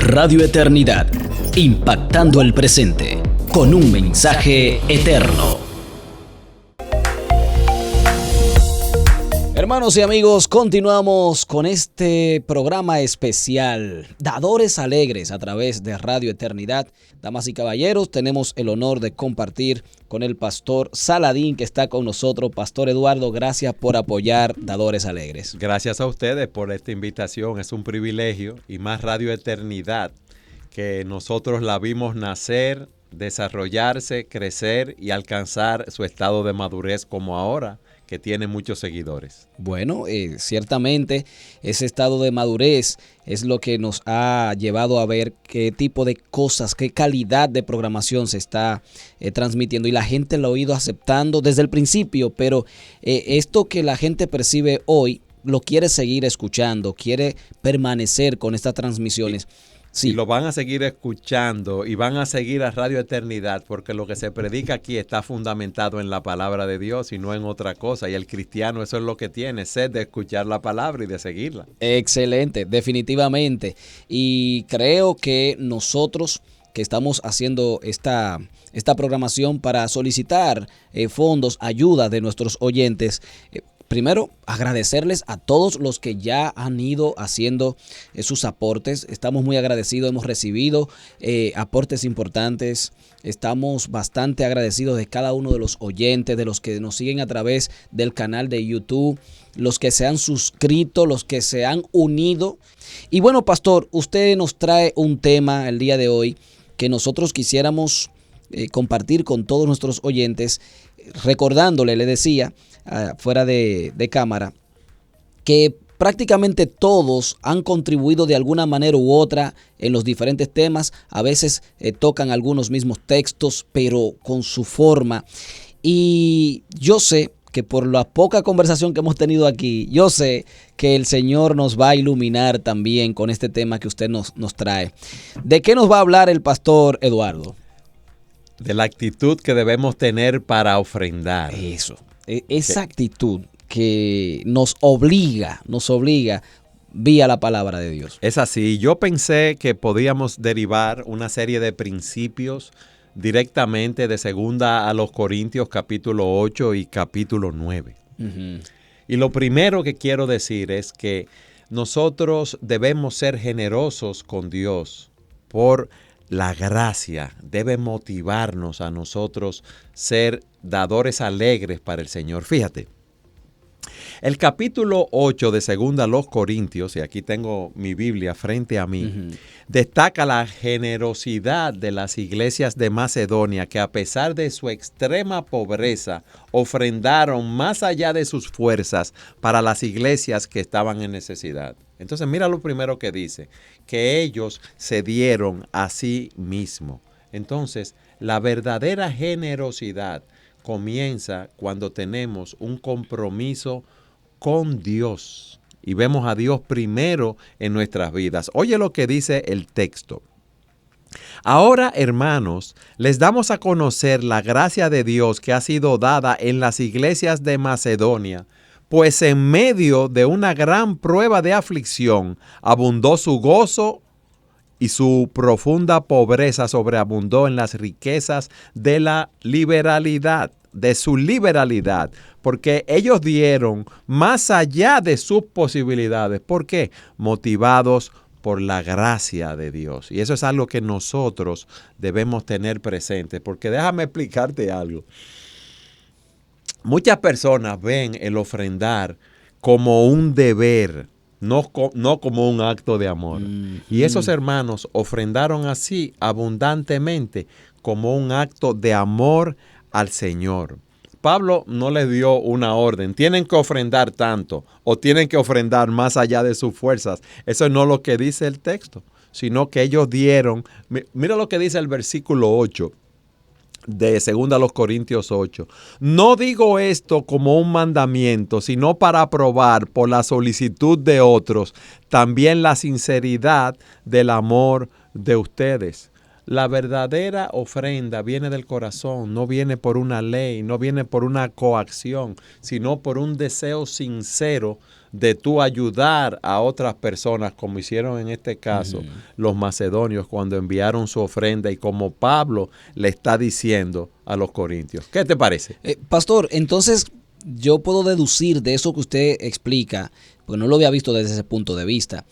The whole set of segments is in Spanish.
Radio Eternidad, impactando el presente con un mensaje eterno. Hermanos y amigos, continuamos con este programa especial, Dadores Alegres, a través de Radio Eternidad. Damas y caballeros, tenemos el honor de compartir con el pastor Saladín, que está con nosotros. Pastor Eduardo, gracias por apoyar Dadores Alegres. Gracias a ustedes por esta invitación, es un privilegio, y más Radio Eternidad, que nosotros la vimos nacer, desarrollarse, crecer y alcanzar su estado de madurez como ahora, que tiene muchos seguidores. Bueno, ciertamente ese estado de madurez es lo que nos ha llevado a ver qué tipo de cosas, qué calidad de programación se está transmitiendo, y la gente lo ha ido aceptando desde el principio, pero esto que la gente percibe hoy lo quiere seguir escuchando, quiere permanecer con estas transmisiones. Sí. Y lo van a seguir escuchando y van a seguir a Radio Eternidad, porque lo que se predica aquí está fundamentado en la palabra de Dios y no en otra cosa. Y el cristiano eso es lo que tiene, sed de escuchar la palabra y de seguirla. Excelente, definitivamente. Y creo que nosotros que estamos haciendo esta programación para solicitar fondos, ayuda de nuestros oyentes, primero, agradecerles a todos los que ya han ido haciendo sus aportes. Estamos muy agradecidos, hemos recibido aportes importantes. Estamos bastante agradecidos de cada uno de los oyentes, de los que nos siguen a través del canal de YouTube, los que se han suscrito, los que se han unido. Y bueno, pastor, usted nos trae un tema el día de hoy que nosotros quisiéramos compartir con todos nuestros oyentes, recordándole, le decía, fuera de cámara, que prácticamente todos han contribuido de alguna manera u otra en los diferentes temas. A veces tocan algunos mismos textos, pero con su forma. Y yo sé que por la poca conversación que hemos tenido aquí, yo sé que el Señor nos va a iluminar también con este tema que usted nos trae. ¿De qué nos va a hablar el pastor Eduardo? De la actitud que debemos tener para ofrendar. Eso. Esa actitud que nos obliga vía la palabra de Dios. Es así. Yo pensé que podíamos derivar una serie de principios directamente de 2 Corintios capítulo 8 y capítulo 9. Uh-huh. Y lo primero que quiero decir es que nosotros debemos ser generosos con Dios por la gracia. Debe motivarnos a nosotros ser dadores alegres para el Señor. Fíjate, el capítulo 8 de 2 Corintios, y aquí tengo mi Biblia frente a mí, destaca la generosidad de las iglesias de Macedonia, que a pesar de su extrema pobreza, ofrendaron más allá de sus fuerzas para las iglesias que estaban en necesidad. Entonces mira lo primero que dice, que ellos se dieron a sí mismos. Entonces, la verdadera generosidad comienza cuando tenemos un compromiso con Dios y vemos a Dios primero en nuestras vidas. Oye lo que dice el texto. Ahora, hermanos, les damos a conocer la gracia de Dios que ha sido dada en las iglesias de Macedonia, pues en medio de una gran prueba de aflicción abundó su gozo y su profunda pobreza sobreabundó en las riquezas de la liberalidad, de su liberalidad, porque ellos dieron más allá de sus posibilidades. ¿Por qué? Motivados por la gracia de Dios. Y eso es algo que nosotros debemos tener presente, porque déjame explicarte algo. Muchas personas ven el ofrendar como un deber, no como un acto de amor. Y esos hermanos ofrendaron así abundantemente como un acto de amor al Señor. Pablo no les dio una orden, tienen que ofrendar tanto o tienen que ofrendar más allá de sus fuerzas. Eso no es lo que dice el texto, sino que ellos dieron. Mira lo que dice el versículo 8 de 2 Corintios 8. No digo esto como un mandamiento, sino para aprobar por la solicitud de otros también la sinceridad del amor de ustedes. La verdadera ofrenda viene del corazón, no viene por una ley, no viene por una coacción, sino por un deseo sincero de tú ayudar a otras personas, como hicieron en este caso los macedonios cuando enviaron su ofrenda y como Pablo le está diciendo a los corintios. ¿Qué te parece? Pastor, entonces yo puedo deducir de eso que usted explica, porque no lo había visto desde ese punto de vista,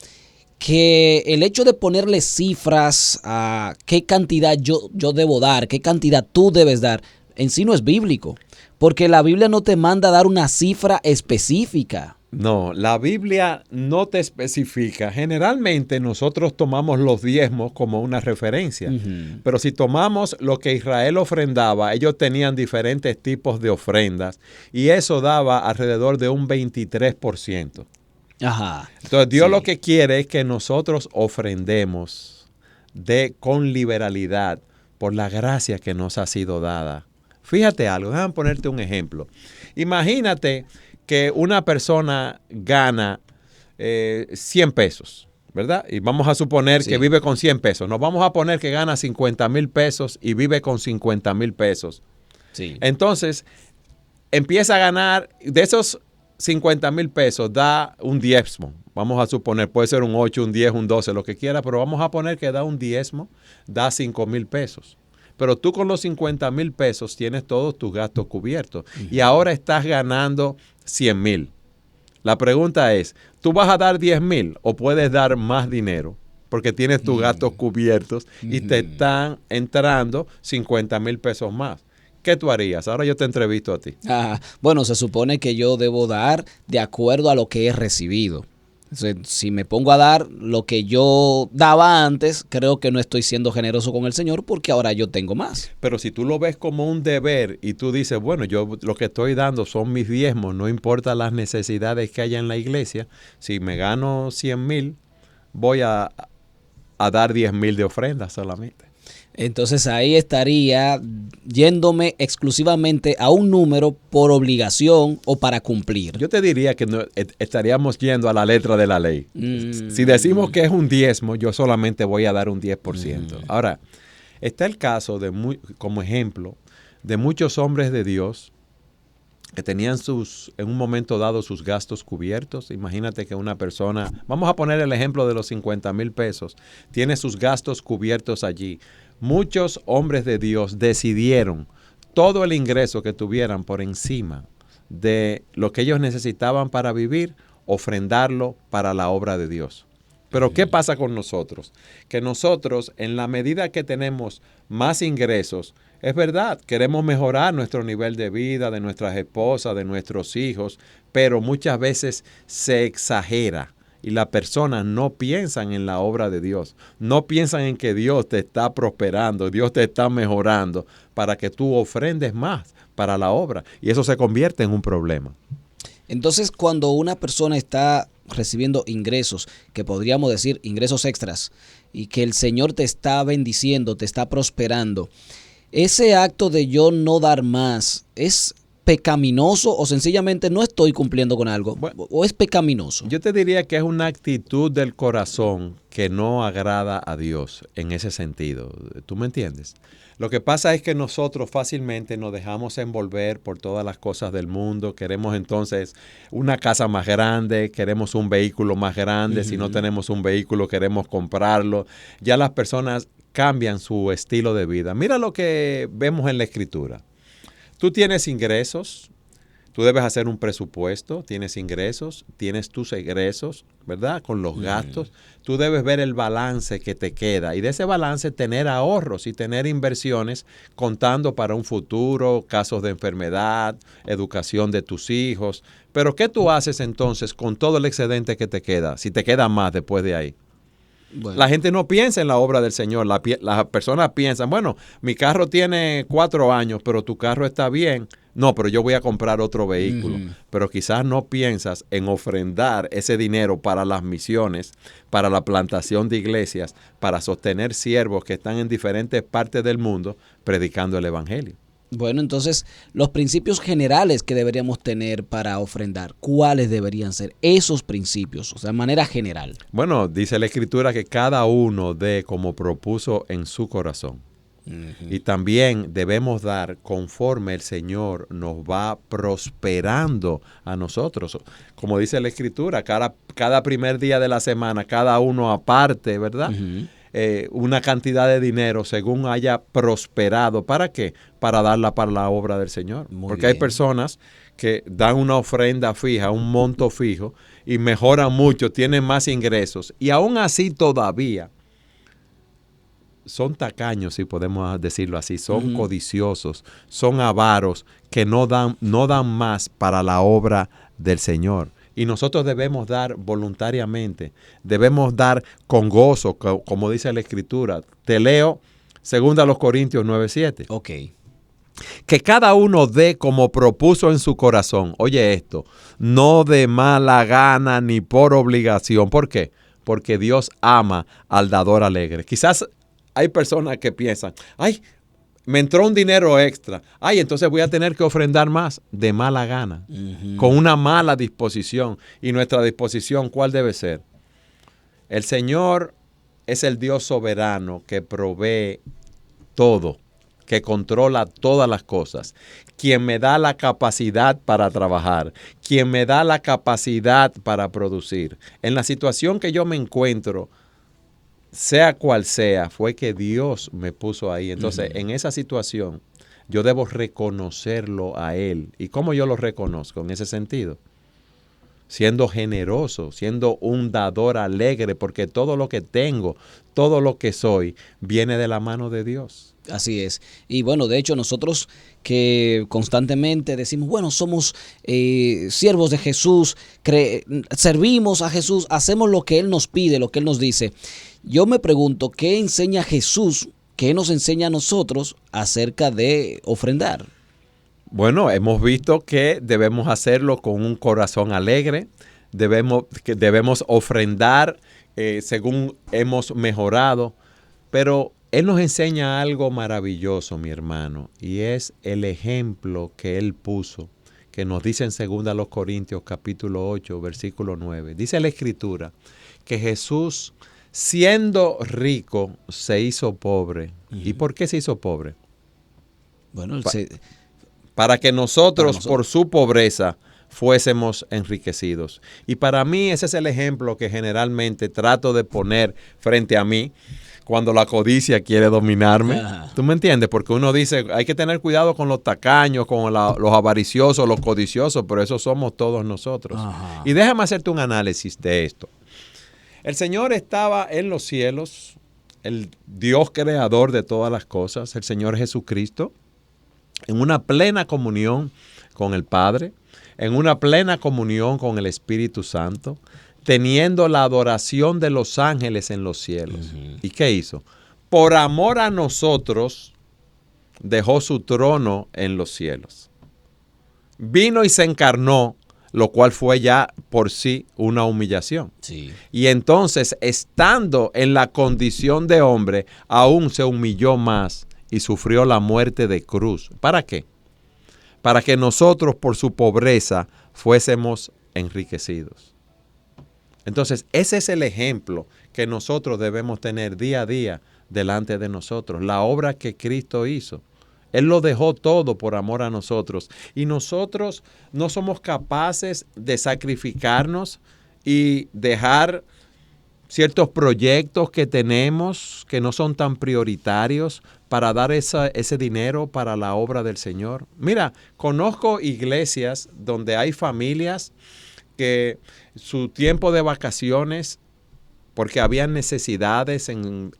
que el hecho de ponerle cifras a qué cantidad yo debo dar, qué cantidad tú debes dar, en sí no es bíblico, porque la Biblia no te manda a dar una cifra específica. No, la Biblia no te especifica. Generalmente nosotros tomamos los diezmos como una referencia, pero si tomamos lo que Israel ofrendaba, ellos tenían diferentes tipos de ofrendas y eso daba alrededor de un 23%. Ajá. Entonces Dios lo que quiere es que nosotros ofrendemos con liberalidad por la gracia que nos ha sido dada. Fíjate algo, déjame ponerte un ejemplo. Imagínate que una persona gana 100 pesos, ¿verdad? Y vamos a suponer que vive con 100 pesos. Nos vamos a poner que gana 50,000 pesos y vive con 50,000 pesos. Sí. Entonces, empieza a ganar, de esos 50,000 pesos, da un diezmo. Vamos a suponer, puede ser un 8, un 10, un 12, lo que quiera, pero vamos a poner que da un diezmo, da 5,000 pesos. Pero tú con los 50,000 pesos tienes todos tus gastos cubiertos y ahora estás ganando 100,000. La pregunta es, ¿tú vas a dar 10,000 o puedes dar más dinero? Porque tienes tus gastos cubiertos y te están entrando 50,000 pesos más. ¿Qué tú harías? Ahora yo te entrevisto a ti. Bueno, se supone que yo debo dar de acuerdo a lo que he recibido. Si me pongo a dar lo que yo daba antes, creo que no estoy siendo generoso con el Señor porque ahora yo tengo más. Pero si tú lo ves como un deber y tú dices, bueno, yo lo que estoy dando son mis diezmos, no importa las necesidades que haya en la iglesia, si me gano 100,000, voy a dar 10,000 de ofrenda solamente. Entonces ahí estaría yéndome exclusivamente a un número por obligación o para cumplir. Yo te diría que estaríamos yendo a la letra de la ley. Si decimos que es un diezmo, yo solamente voy a dar un 10%. Ahora, está el caso, como ejemplo, de muchos hombres de Dios que tenían en un momento dado sus gastos cubiertos. Imagínate que una persona, vamos a poner el ejemplo de los 50,000 pesos, tiene sus gastos cubiertos allí. Muchos hombres de Dios decidieron todo el ingreso que tuvieran por encima de lo que ellos necesitaban para vivir, ofrendarlo para la obra de Dios. Pero ¿qué pasa con nosotros? Que nosotros, en la medida que tenemos más ingresos, es verdad, queremos mejorar nuestro nivel de vida, de nuestras esposas, de nuestros hijos, pero muchas veces se exagera. Y las personas no piensan en la obra de Dios, no piensan en que Dios te está prosperando, Dios te está mejorando para que tú ofrendes más para la obra. Y eso se convierte en un problema. Entonces, cuando una persona está recibiendo ingresos, que podríamos decir ingresos extras, y que el Señor te está bendiciendo, te está prosperando, ese acto de yo no dar más, ¿es pecaminoso o sencillamente no estoy cumpliendo con algo? ¿O es pecaminoso? Yo te diría que es una actitud del corazón que no agrada a Dios en ese sentido. ¿Tú me entiendes? Lo que pasa es que nosotros fácilmente nos dejamos envolver por todas las cosas del mundo. Queremos entonces una casa más grande, queremos un vehículo más grande. Si no tenemos un vehículo, queremos comprarlo. Ya las personas cambian su estilo de vida. Mira lo que vemos en la Escritura. Tú tienes ingresos, tú debes hacer un presupuesto, tienes ingresos, tienes tus egresos, ¿verdad? Con los gastos. Tú debes ver el balance que te queda y de ese balance tener ahorros y tener inversiones contando para un futuro, casos de enfermedad, educación de tus hijos. Pero ¿qué tú haces entonces con todo el excedente que te queda, si te queda más después de ahí? Bueno. La gente no piensa en la obra del Señor. Las personas piensan, bueno, mi carro tiene 4 años, pero tu carro está bien. No, pero yo voy a comprar otro vehículo. Pero quizás no piensas en ofrendar ese dinero para las misiones, para la plantación de iglesias, para sostener siervos que están en diferentes partes del mundo predicando el evangelio. Bueno, entonces, los principios generales que deberíamos tener para ofrendar, ¿cuáles deberían ser esos principios? O sea, de manera general. Bueno, dice la Escritura que cada uno dé como propuso en su corazón. Y también debemos dar conforme el Señor nos va prosperando a nosotros. Como dice la Escritura, cada primer día de la semana, cada uno aparte, ¿verdad? Una cantidad de dinero según haya prosperado. ¿Para qué? Para darla para la obra del Señor. Porque hay personas que dan una ofrenda fija, un monto fijo, y mejoran mucho, tienen más ingresos. Y aún así todavía son tacaños, si podemos decirlo así, son codiciosos, son avaros, que no dan más para la obra del Señor. Y nosotros debemos dar voluntariamente, debemos dar con gozo, como dice la Escritura. Te leo 2 Corintios 9:7. Ok. Que cada uno dé como propuso en su corazón. Oye esto, no de mala gana ni por obligación. ¿Por qué? Porque Dios ama al dador alegre. Quizás hay personas que piensan, ay, me entró un dinero extra. Ay, entonces voy a tener que ofrendar más de mala gana, con una mala disposición. Y nuestra disposición, ¿cuál debe ser? El Señor es el Dios soberano que provee todo, que controla todas las cosas, quien me da la capacidad para trabajar, quien me da la capacidad para producir. En la situación que yo me encuentro, sea cual sea, fue que Dios me puso ahí. Entonces, en esa situación, yo debo reconocerlo a Él. ¿Y cómo yo lo reconozco en ese sentido? Siendo generoso, siendo un dador alegre, porque todo lo que tengo, todo lo que soy, viene de la mano de Dios. Así es. Y bueno, de hecho nosotros que constantemente decimos, bueno, somos siervos de Jesús, servimos a Jesús, hacemos lo que Él nos pide, lo que Él nos dice. Yo me pregunto, ¿qué enseña Jesús? ¿Qué nos enseña a nosotros acerca de ofrendar? Bueno, hemos visto que debemos hacerlo con un corazón alegre, debemos ofrendar según hemos mejorado, pero Él nos enseña algo maravilloso, mi hermano, y es el ejemplo que Él puso, que nos dice en 2 Corintios capítulo 8, versículo 9. Dice la Escritura que Jesús, siendo rico, se hizo pobre. ¿Y por qué se hizo pobre? Bueno, para que nosotros, por su pobreza, fuésemos enriquecidos. Y para mí ese es el ejemplo que generalmente trato de poner frente a mí cuando la codicia quiere dominarme. ¿Tú me entiendes? Porque uno dice, hay que tener cuidado con los tacaños, con los avariciosos, los codiciosos, pero eso somos todos nosotros. Ajá. Y déjame hacerte un análisis de esto. El Señor estaba en los cielos, el Dios creador de todas las cosas, el Señor Jesucristo, en una plena comunión con el Padre, en una plena comunión con el Espíritu Santo, teniendo la adoración de los ángeles en los cielos. ¿Y qué hizo? Por amor a nosotros, dejó su trono en los cielos. Vino y se encarnó, lo cual fue ya por sí una humillación. Sí. Y entonces, estando en la condición de hombre, aún se humilló más y sufrió la muerte de cruz. ¿Para qué? Para que nosotros, por su pobreza, fuésemos enriquecidos. Entonces, ese es el ejemplo que nosotros debemos tener día a día delante de nosotros. La obra que Cristo hizo. Él lo dejó todo por amor a nosotros. Y nosotros no somos capaces de sacrificarnos y dejar ciertos proyectos que tenemos que no son tan prioritarios para dar ese dinero para la obra del Señor. Mira, conozco iglesias donde hay familias que su tiempo de vacaciones, porque había necesidades en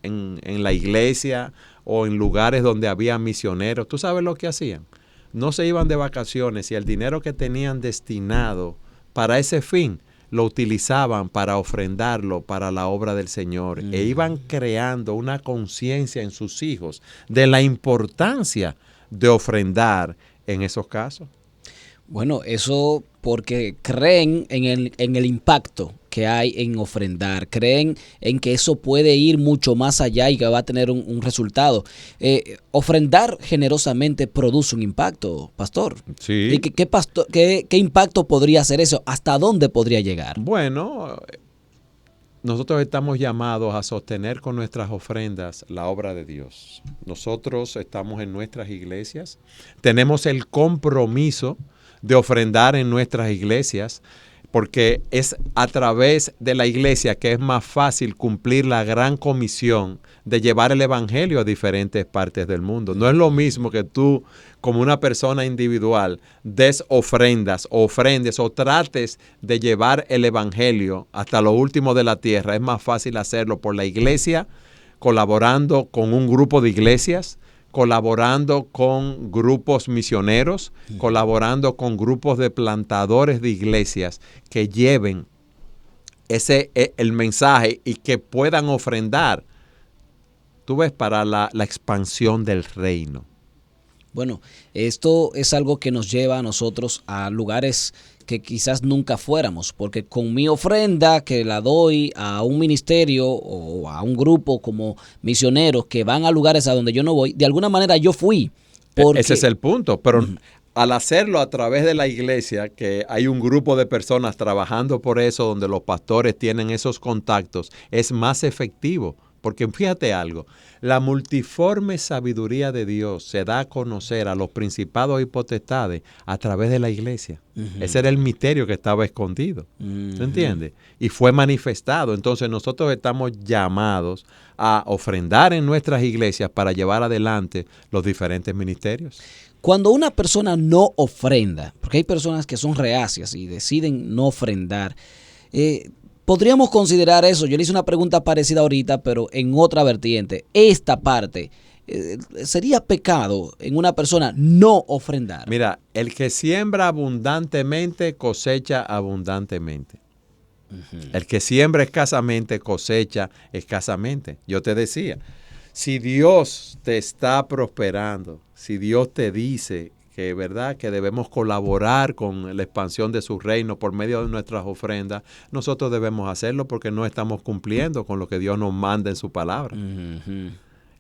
la iglesia o en lugares donde había misioneros, ¿tú sabes lo que hacían? No se iban de vacaciones y el dinero que tenían destinado para ese fin lo utilizaban para ofrendarlo para la obra del Señor. E iban creando una conciencia en sus hijos de la importancia de ofrendar en esos casos. Bueno, eso porque creen en el impacto que hay en ofrendar. Creen en que eso puede ir mucho más allá y que va a tener un resultado. Ofrendar generosamente produce un impacto, pastor. Sí. ¿Y qué impacto podría hacer eso? ¿Hasta dónde podría llegar? Bueno, nosotros estamos llamados a sostener con nuestras ofrendas la obra de Dios. Nosotros estamos en nuestras iglesias, tenemos el compromiso de ofrendar en nuestras iglesias, porque es a través de la iglesia que es más fácil cumplir la gran comisión de llevar el evangelio a diferentes partes del mundo. No es lo mismo que tú, como una persona individual, des ofrendas o ofrendes o trates de llevar el evangelio hasta lo último de la tierra. Es más fácil hacerlo por la iglesia, colaborando con un grupo de iglesias, colaborando con grupos misioneros, colaborando con grupos de plantadores de iglesias que lleven el mensaje y que puedan ofrendar, tú ves, para la expansión del reino. Bueno, esto es algo que nos lleva a nosotros a lugares que quizás nunca fuéramos, porque con mi ofrenda que la doy a un ministerio o a un grupo como misioneros que van a lugares a donde yo no voy, de alguna manera yo fui. Ese es el punto, pero al hacerlo a través de la iglesia, que hay un grupo de personas trabajando por eso, donde los pastores tienen esos contactos, es más efectivo. Porque fíjate algo, la multiforme sabiduría de Dios se da a conocer a los principados y potestades a través de la iglesia. Ese era el misterio que estaba escondido. ¿Tú entiendes? Y fue manifestado. Entonces nosotros estamos llamados a ofrendar en nuestras iglesias para llevar adelante los diferentes ministerios. Cuando una persona no ofrenda, porque hay personas que son reacias y deciden no ofrendar, podríamos considerar eso. Yo le hice una pregunta parecida ahorita, pero en otra vertiente. Esta parte, ¿sería pecado en una persona no ofrendar? Mira, el que siembra abundantemente cosecha abundantemente. El que siembra escasamente cosecha escasamente. Yo te decía, si Dios te está prosperando, si Dios te dice que, ¿verdad?, que debemos colaborar con la expansión de su reino por medio de nuestras ofrendas, nosotros debemos hacerlo porque no estamos cumpliendo con lo que Dios nos manda en su palabra.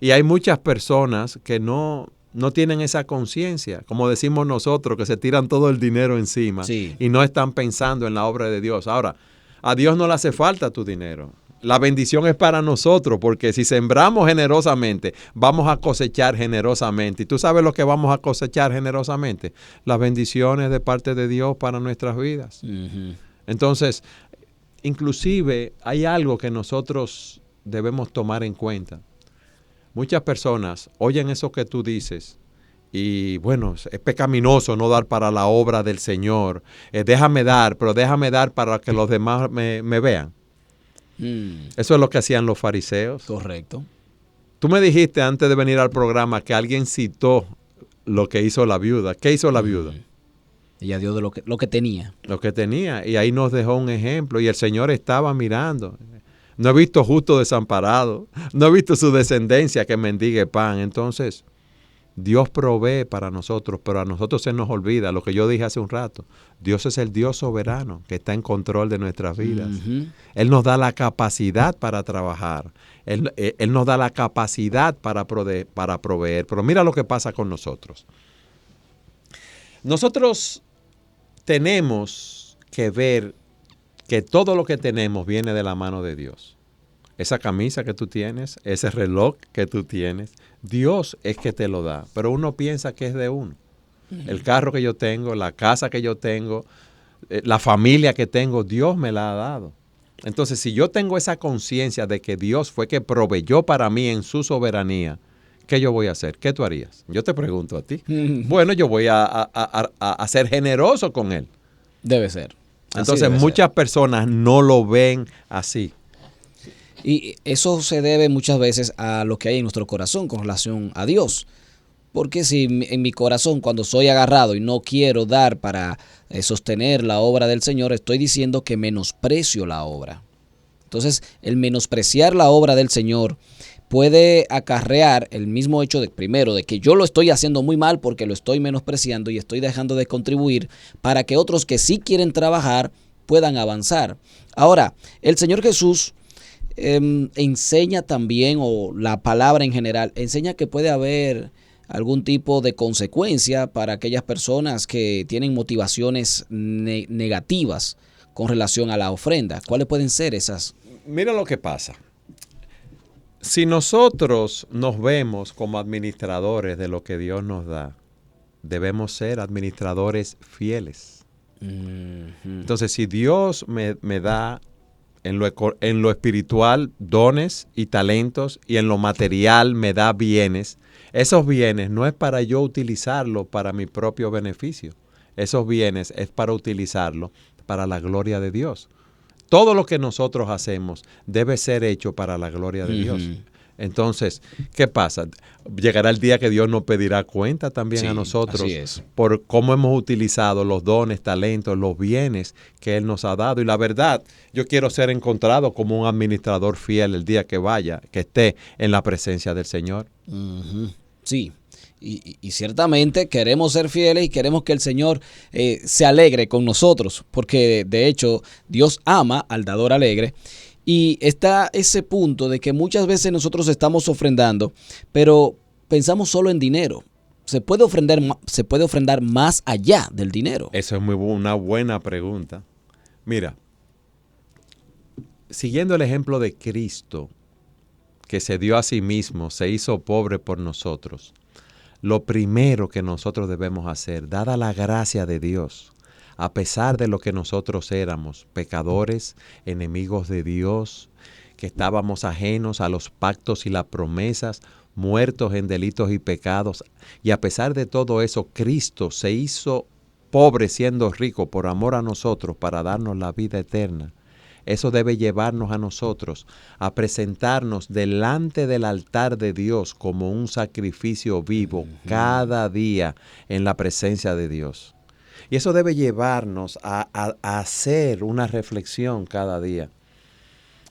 Y hay muchas personas que no tienen esa conciencia, como decimos nosotros, que se tiran todo el dinero encima y no están pensando en la obra de Dios. Ahora, a Dios no le hace falta tu dinero. La bendición es para nosotros, porque si sembramos generosamente, vamos a cosechar generosamente. ¿Y tú sabes lo que vamos a cosechar generosamente? Las bendiciones de parte de Dios para nuestras vidas. Entonces, inclusive hay algo que nosotros debemos tomar en cuenta. Muchas personas oyen eso que tú dices y, bueno, es pecaminoso no dar para la obra del Señor. Déjame dar, pero déjame dar para que los demás me vean. Eso es lo que hacían los fariseos. Correcto. Tú me dijiste antes de venir al programa que alguien citó lo que hizo la viuda. ¿Qué hizo la viuda? Ella dio de lo que tenía. Lo que tenía. Y ahí nos dejó un ejemplo. Y el Señor estaba mirando. No he visto justo desamparado. No he visto su descendencia que mendigue pan. Entonces, Dios provee para nosotros, pero a nosotros se nos olvida lo que yo dije hace un rato. Dios es el Dios soberano que está en control de nuestras vidas. Él nos da la capacidad para trabajar. Él nos da la capacidad para proveer. Pero mira lo que pasa con nosotros. Nosotros tenemos que ver que todo lo que tenemos viene de la mano de Dios. Esa camisa que tú tienes, ese reloj que tú tienes, Dios es que te lo da, pero uno piensa que es de uno. El carro que yo tengo, la casa que yo tengo, la familia que tengo, Dios me la ha dado. Entonces, si yo tengo esa conciencia de que Dios fue que proveyó para mí en su soberanía, ¿qué yo voy a hacer? ¿Qué tú harías? Yo te pregunto a ti. Bueno, yo voy a ser generoso con Él. Debe ser. Entonces, muchas personas no lo ven así. Y eso se debe muchas veces a lo que hay en nuestro corazón con relación a Dios. Porque si en mi corazón, cuando soy agarrado y no quiero dar para sostener la obra del Señor, estoy diciendo que menosprecio la obra. Entonces, el menospreciar la obra del Señor puede acarrear el mismo hecho de, primero, de que yo lo estoy haciendo muy mal porque lo estoy menospreciando y estoy dejando de contribuir para que otros que sí quieren trabajar puedan avanzar. Ahora, el Señor Jesús enseña también, o la palabra en general, enseña que puede haber algún tipo de consecuencia para aquellas personas que tienen motivaciones negativas con relación a la ofrenda. ¿Cuáles pueden ser esas? Mira lo que pasa. Si nosotros nos vemos como administradores de lo que Dios nos da, debemos ser administradores fieles. Entonces, si Dios me da en lo espiritual dones y talentos, y en lo material me da bienes, esos bienes no es para yo utilizarlo para mi propio beneficio. Esos bienes es para utilizarlo para la gloria de Dios. Todo lo que nosotros hacemos debe ser hecho para la gloria de Dios. Entonces, ¿qué pasa? Llegará el día que Dios nos pedirá cuenta también a nosotros por cómo hemos utilizado los dones, talentos, los bienes que Él nos ha dado. Y la verdad, yo quiero ser encontrado como un administrador fiel el día que vaya, que esté en la presencia del Señor. Sí. Y ciertamente queremos ser fieles y queremos que el Señor se alegre con nosotros, porque de hecho Dios ama al dador alegre. Y está ese punto de que muchas veces nosotros estamos ofrendando, pero pensamos solo en dinero. Se puede ofrendar más allá del dinero. Eso es una buena pregunta. Mira, siguiendo el ejemplo de Cristo, que se dio a sí mismo, se hizo pobre por nosotros. Lo primero que nosotros debemos hacer, dada la gracia de Dios, a pesar de lo que nosotros éramos, pecadores, enemigos de Dios, que estábamos ajenos a los pactos y las promesas, muertos en delitos y pecados, y a pesar de todo eso, Cristo se hizo pobre siendo rico por amor a nosotros para darnos la vida eterna. Eso debe llevarnos a nosotros a presentarnos delante del altar de Dios como un sacrificio vivo cada día en la presencia de Dios. Y eso debe llevarnos a hacer una reflexión cada día.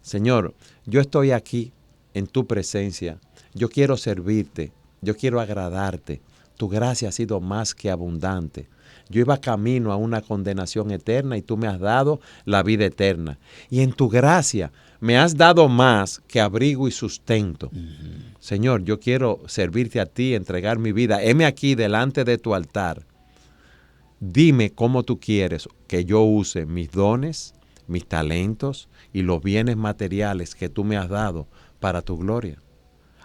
Señor, yo estoy aquí en tu presencia. Yo quiero servirte. Yo quiero agradarte. Tu gracia ha sido más que abundante. Yo iba camino a una condenación eterna y tú me has dado la vida eterna. Y en tu gracia me has dado más que abrigo y sustento. Señor, yo quiero servirte a ti, entregar mi vida. Heme aquí delante de tu altar. Dime cómo tú quieres que yo use mis dones, mis talentos y los bienes materiales que tú me has dado para tu gloria.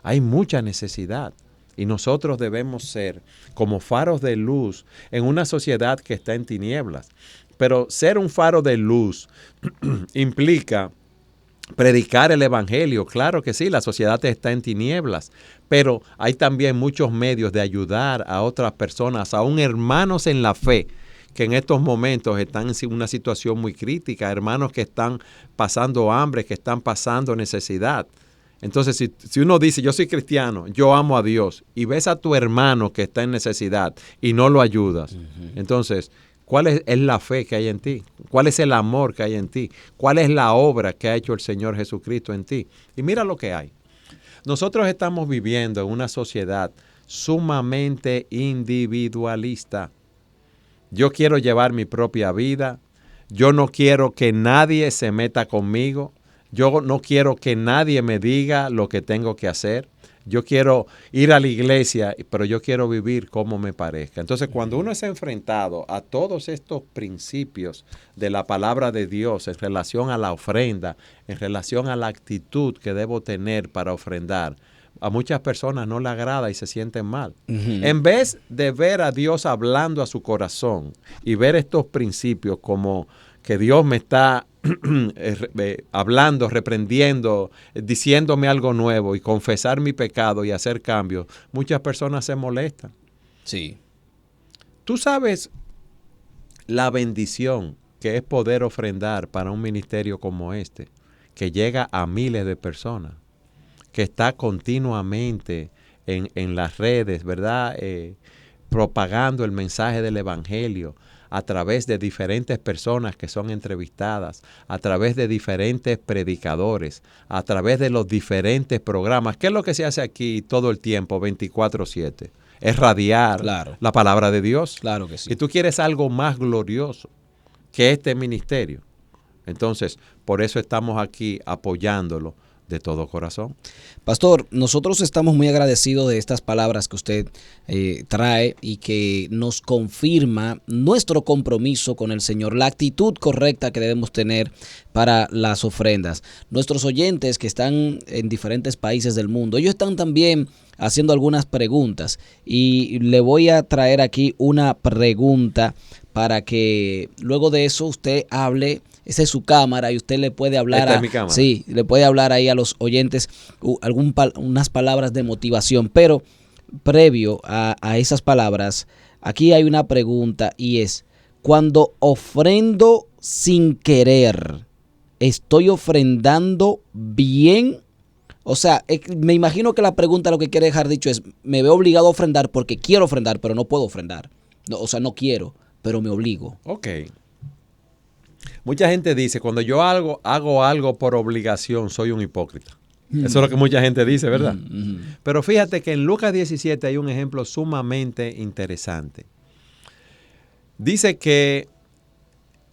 Hay mucha necesidad. Y nosotros debemos ser como faros de luz en una sociedad que está en tinieblas. Pero ser un faro de luz implica predicar el evangelio. Claro que sí, la sociedad está en tinieblas, pero hay también muchos medios de ayudar a otras personas, aún hermanos en la fe, que en estos momentos están en una situación muy crítica, hermanos que están pasando hambre, que están pasando necesidad. Entonces, si uno dice, yo soy cristiano, yo amo a Dios, y ves a tu hermano que está en necesidad y no lo ayudas, entonces, ¿cuál es la fe que hay en ti? ¿Cuál es el amor que hay en ti? ¿Cuál es la obra que ha hecho el Señor Jesucristo en ti? Y mira lo que hay. Nosotros estamos viviendo en una sociedad sumamente individualista. Yo quiero llevar mi propia vida. Yo no quiero que nadie se meta conmigo. Yo no quiero que nadie me diga lo que tengo que hacer. Yo quiero ir a la iglesia, pero yo quiero vivir como me parezca. Entonces, cuando uno es enfrentado a todos estos principios de la palabra de Dios en relación a la ofrenda, en relación a la actitud que debo tener para ofrendar, a muchas personas no le agrada y se sienten mal. En vez de ver a Dios hablando a su corazón y ver estos principios como que Dios me está hablando, reprendiendo, diciéndome algo nuevo y confesar mi pecado y hacer cambios, muchas personas se molestan. Sí. Tú sabes la bendición que es poder ofrendar para un ministerio como este, que llega a miles de personas, que está continuamente en las redes, ¿verdad? Propagando el mensaje del evangelio a través de diferentes personas que son entrevistadas, a través de diferentes predicadores, a través de los diferentes programas. ¿Qué es lo que se hace aquí todo el tiempo, 24/7? Es radiar la palabra de Dios. Claro que sí. Y tú quieres algo más glorioso que este ministerio. Entonces, por eso estamos aquí apoyándolo de todo corazón. Pastor, nosotros estamos muy agradecidos de estas palabras que usted trae y que nos confirma nuestro compromiso con el Señor, la actitud correcta que debemos tener para las ofrendas. Nuestros oyentes que están en diferentes países del mundo, ellos están también haciendo algunas preguntas y le voy a traer aquí una pregunta para que luego de eso usted hable. Esa es su cámara y usted le puede hablar. Esta es mi cámara. Sí, le puede hablar ahí a los oyentes unas palabras de motivación. Pero previo a esas palabras, aquí hay una pregunta y es: cuando ofrendo sin querer, ¿estoy ofrendando bien? O sea, me imagino que la pregunta lo que quiere dejar dicho es: me veo obligado a ofrendar porque quiero ofrendar, pero no puedo ofrendar. No, o sea, no quiero, pero me obligo. Ok. Mucha gente dice, cuando yo hago algo por obligación, soy un hipócrita. Eso es lo que mucha gente dice, ¿verdad? Pero fíjate que en Lucas 17 hay un ejemplo sumamente interesante. Dice que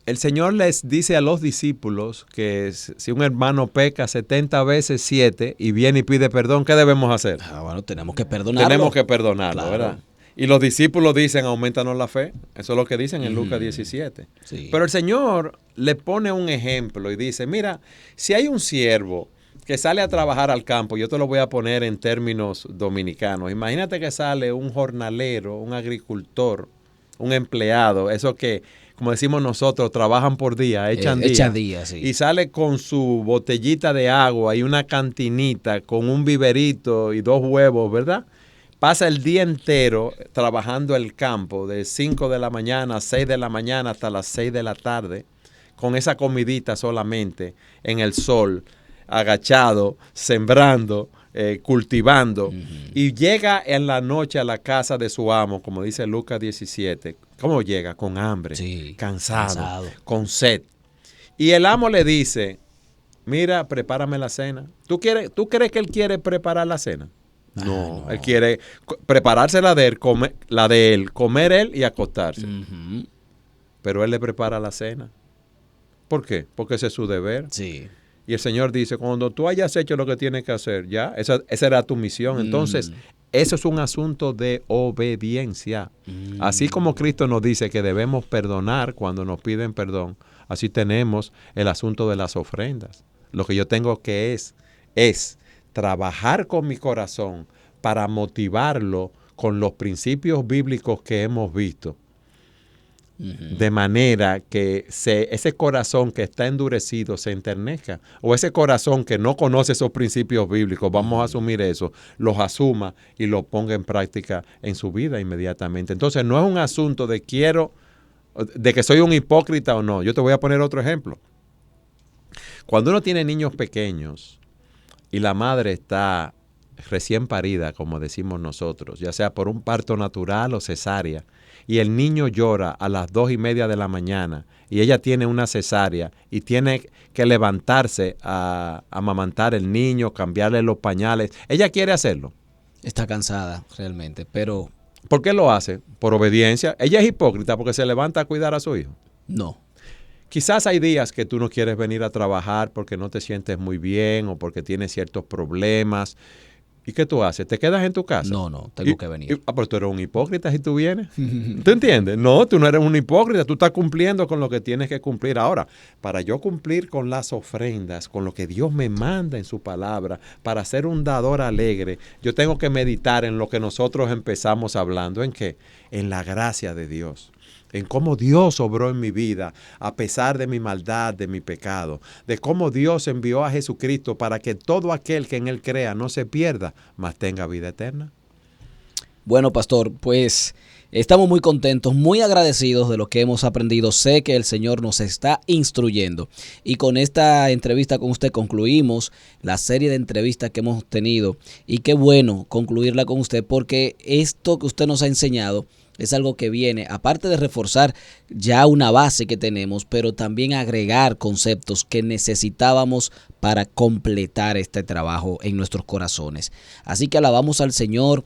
el Señor les dice a los discípulos que si un hermano peca 70 veces 7 y viene y pide perdón, ¿qué debemos hacer? Bueno, tenemos que perdonarlo. Tenemos que perdonarlo, claro. ¿verdad? Y los discípulos dicen, aumentanos la fe. Eso es lo que dicen en Lucas 17. Sí. Pero el Señor le pone un ejemplo y dice, mira, si hay un siervo que sale a trabajar al campo, yo te lo voy a poner en términos dominicanos. Imagínate que sale un jornalero, un agricultor, un empleado, esos que, como decimos nosotros, trabajan por día, echan día. Sí. Y sale con su botellita de agua y una cantinita con un biberito y 2 huevos, ¿verdad? Pasa el día entero trabajando el campo, de 5 de la mañana a 6 de la mañana hasta las 6 de la tarde, con esa comidita solamente, en el sol, agachado, sembrando, cultivando. Y llega en la noche a la casa de su amo, como dice Lucas 17. ¿Cómo llega? Con hambre, sí, cansado, con sed. Y el amo le dice, mira, prepárame la cena. ¿Tú crees que él quiere preparar la cena? No, él quiere prepararse la de él, comer él y acostarse. Pero él le prepara la cena. ¿Por qué? Porque ese es su deber. Sí. Y el Señor dice, cuando tú hayas hecho lo que tienes que hacer, ya, esa era tu misión. Entonces, eso es un asunto de obediencia. Así como Cristo nos dice que debemos perdonar cuando nos piden perdón, así tenemos el asunto de las ofrendas. Lo que yo tengo que es trabajar con mi corazón para motivarlo con los principios bíblicos que hemos visto. De manera que ese corazón que está endurecido se enternezca. O ese corazón que no conoce esos principios bíblicos, vamos a asumir eso, los asuma y los ponga en práctica en su vida inmediatamente. Entonces no es un asunto de que soy un hipócrita o no. Yo te voy a poner otro ejemplo. Cuando uno tiene niños pequeños y la madre está recién parida, como decimos nosotros, ya sea por un parto natural o cesárea, y el niño llora a las 2:30 de la mañana y ella tiene una cesárea y tiene que levantarse a amamantar el niño, cambiarle los pañales, ella quiere hacerlo. Está cansada realmente, pero... ¿Por qué lo hace? Por obediencia. Ella es hipócrita porque se levanta a cuidar a su hijo. No. Quizás hay días que tú no quieres venir a trabajar porque no te sientes muy bien o porque tienes ciertos problemas. ¿Y qué tú haces? ¿Te quedas en tu casa? No, tengo que venir. Pero tú eres un hipócrita si tú vienes. ¿Tú entiendes? No, tú no eres un hipócrita. Tú estás cumpliendo con lo que tienes que cumplir. Ahora, para yo cumplir con las ofrendas, con lo que Dios me manda en su palabra, para ser un dador alegre, yo tengo que meditar en lo que nosotros empezamos hablando. ¿En qué? En la gracia de Dios. En cómo Dios obró en mi vida a pesar de mi maldad, de mi pecado, de cómo Dios envió a Jesucristo para que todo aquel que en Él crea no se pierda, mas tenga vida eterna. Bueno, pastor, pues estamos muy contentos, muy agradecidos de lo que hemos aprendido. Sé que el Señor nos está instruyendo. Y con esta entrevista con usted concluimos la serie de entrevistas que hemos tenido. Y qué bueno concluirla con usted porque esto que usted nos ha enseñado es algo que viene, aparte de reforzar ya una base que tenemos, pero también agregar conceptos que necesitábamos para completar este trabajo en nuestros corazones. Así que alabamos al Señor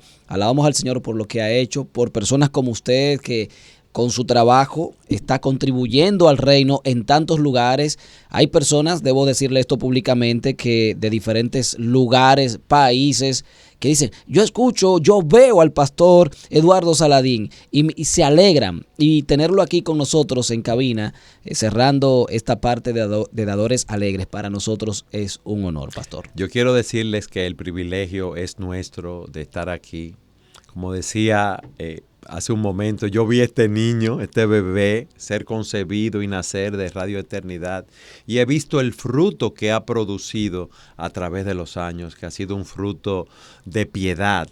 por lo que ha hecho, por personas como usted que con su trabajo está contribuyendo al reino en tantos lugares. Hay personas, debo decirle esto públicamente, que de diferentes lugares, países, que dicen, yo escucho, yo veo al pastor Eduardo Saladín y se alegran. Y tenerlo aquí con nosotros en cabina, cerrando esta parte de Dadores Alegres, para nosotros es un honor, pastor. Yo quiero decirles que el privilegio es nuestro de estar aquí. Como decía hace un momento, yo vi este niño, este bebé, ser concebido y nacer de Radio Eternidad, y he visto el fruto que ha producido a través de los años, que ha sido un fruto de piedad,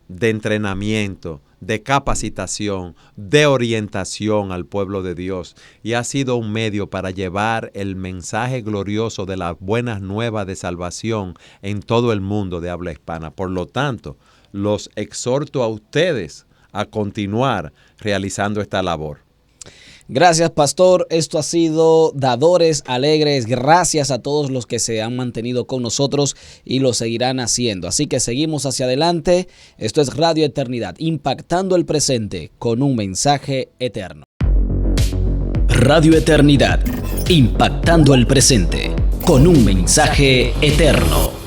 de entrenamiento, de capacitación, de orientación al pueblo de Dios, y ha sido un medio para llevar el mensaje glorioso de las buenas nuevas de salvación en todo el mundo de habla hispana. Por lo tanto, los exhorto a ustedes a continuar realizando esta labor. Gracias, pastor. Esto ha sido Dadores Alegres. Gracias a todos los que se han mantenido con nosotros y lo seguirán haciendo. Así que seguimos hacia adelante. Esto es Radio Eternidad, impactando el presente con un mensaje eterno. Radio Eternidad, impactando el presente con un mensaje eterno.